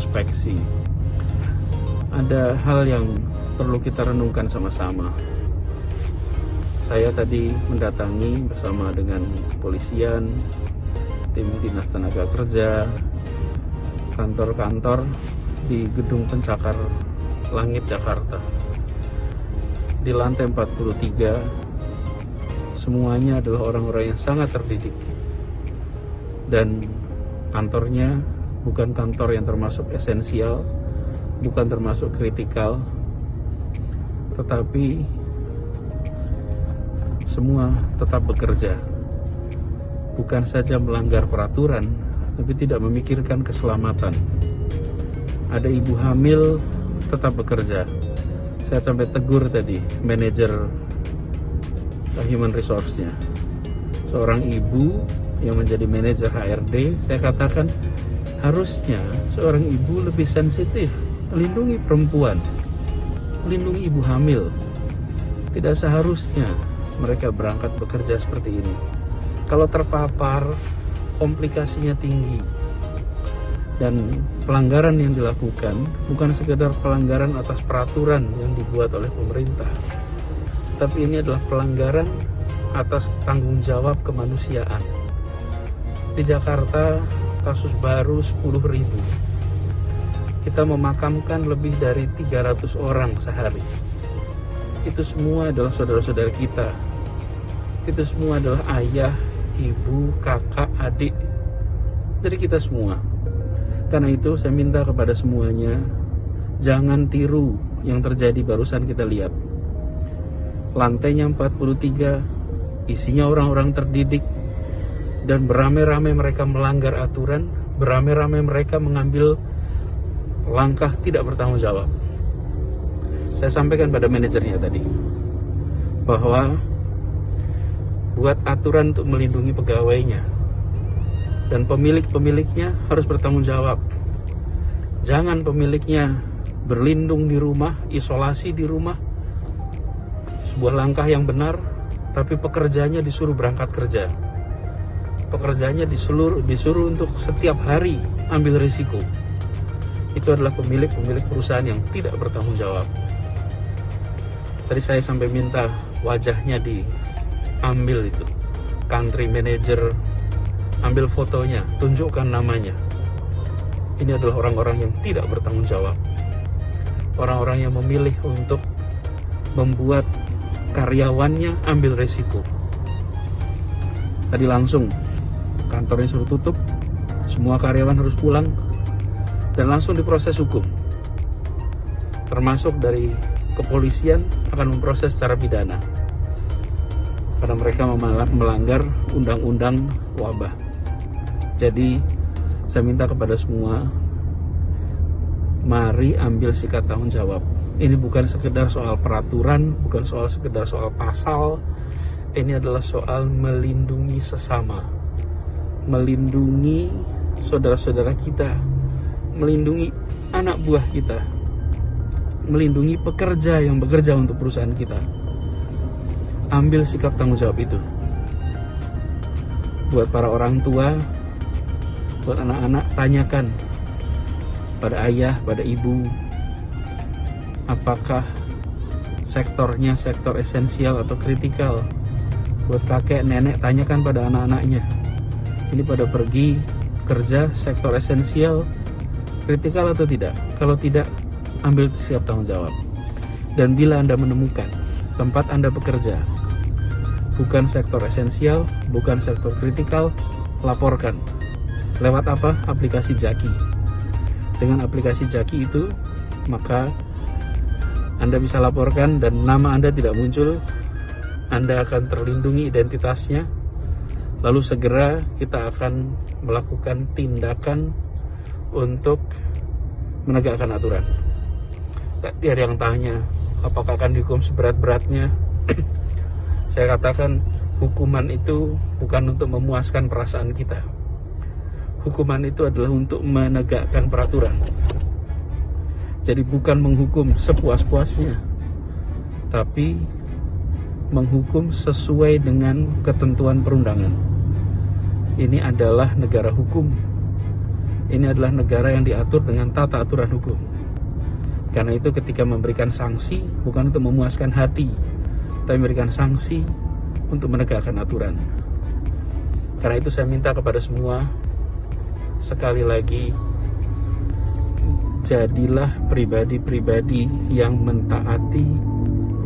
introspeksi. Ada hal yang perlu kita renungkan sama-sama. Saya tadi mendatangi bersama dengan kepolisian, tim Dinas Tenaga Kerja, kantor-kantor di Gedung Pencakar Langit Jakarta. Di lantai 43, semuanya adalah orang-orang yang sangat terdidik. Dan kantornya bukan kantor yang termasuk esensial, bukan termasuk kritikal, tetapi semua tetap bekerja. Bukan saja melanggar peraturan, tapi tidak memikirkan keselamatan. Ada ibu hamil tetap bekerja. Saya sampai tegur tadi manajer human resource-nya. Seorang ibu yang menjadi manajer HRD, saya katakan harusnya seorang ibu lebih sensitif, melindungi perempuan, melindungi ibu hamil. Tidak seharusnya mereka berangkat bekerja seperti ini. Kalau terpapar, komplikasinya tinggi. Dan pelanggaran yang dilakukan bukan sekedar pelanggaran atas peraturan yang dibuat oleh pemerintah, tapi ini adalah pelanggaran atas tanggung jawab kemanusiaan. Di Jakarta, kasus baru 10.000. Kita memakamkan lebih dari 300 orang sehari. Itu semua adalah saudara-saudara kita. Itu semua adalah ayah, ibu, kakak, adik dari kita semua. Karena itu saya minta kepada semuanya, jangan tiru yang terjadi barusan kita lihat. Lantainya 43, isinya orang-orang terdidik, dan beramai-ramai mereka melanggar aturan, beramai-ramai mereka mengambil langkah tidak bertanggung jawab. Saya sampaikan pada manajernya tadi, bahwa buat aturan untuk melindungi pegawainya, dan pemilik-pemiliknya harus bertanggung jawab. Jangan pemiliknya berlindung di rumah, isolasi di rumah, sebuah langkah yang benar, tapi pekerjanya disuruh berangkat kerja. Pekerjanya disuruh untuk setiap hari ambil risiko. Itu adalah pemilik perusahaan yang tidak bertanggung jawab. Tadi saya sampai minta wajahnya diambil itu, country manager, ambil fotonya, tunjukkan namanya. Ini adalah orang-orang yang tidak bertanggung jawab. Orang-orang yang memilih untuk membuat karyawannya ambil resiko. Tadi langsung kantornya suruh tutup, semua karyawan harus pulang, dan langsung diproses hukum. Termasuk dari kepolisian akan memproses secara pidana, karena mereka melanggar undang-undang wabah. Jadi saya minta kepada semua, mari ambil sikap tanggung jawab. Ini bukan sekedar soal peraturan, bukan sekedar soal pasal. Ini adalah soal melindungi sesama, melindungi saudara-saudara kita, melindungi anak buah kita, melindungi pekerja yang bekerja untuk perusahaan kita. Ambil sikap tanggung jawab itu. Buat para orang tua, buat anak-anak, tanyakan pada ayah, pada ibu, apakah sektornya sektor esensial atau kritikal. Buat kakek, nenek, tanyakan pada anak-anaknya, ini pada pergi kerja sektor esensial, kritikal atau tidak. Kalau tidak, ambil sikap tanggung jawab. Dan bila Anda menemukan tempat Anda bekerja bukan sektor esensial, bukan sektor kritikal, laporkan. Lewat apa? Aplikasi Jaki. Dengan aplikasi Jaki itu, maka Anda bisa laporkan dan nama Anda tidak muncul. Anda akan terlindungi identitasnya. Lalu segera kita akan melakukan tindakan untuk menegakkan aturan. Tadi ada yang tanya, apakah akan dihukum seberat-beratnya? Saya katakan, hukuman itu bukan untuk memuaskan perasaan kita. Hukuman itu adalah untuk menegakkan peraturan. Jadi bukan menghukum sepuas-puasnya, tapi menghukum sesuai dengan ketentuan perundangan. Ini adalah negara hukum. Ini adalah negara yang diatur dengan tata aturan hukum. Karena itu ketika memberikan sanksi bukan untuk memuaskan hati, tapi memberikan sanksi untuk menegakkan aturan. Karena itu saya minta kepada semua, sekali lagi, jadilah pribadi-pribadi yang mentaati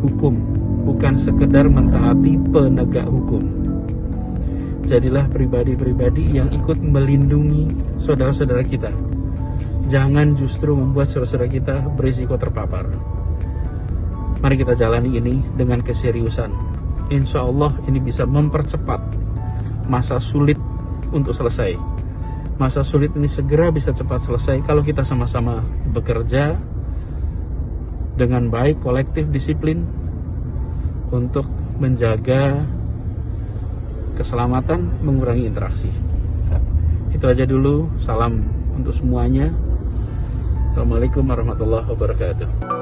hukum, bukan sekedar mentaati penegak hukum. Jadilah pribadi-pribadi yang ikut melindungi saudara-saudara kita. Jangan justru membuat saudara-saudara kita berisiko terpapar. Mari kita jalani ini dengan keseriusan. Insya Allah ini bisa mempercepat masa sulit untuk selesai. Masa sulit ini segera bisa cepat selesai kalau kita sama-sama bekerja dengan baik, kolektif, disiplin untuk menjaga keselamatan, mengurangi interaksi. Itu aja dulu. Salam untuk semuanya. Assalamualaikum warahmatullahi wabarakatuh.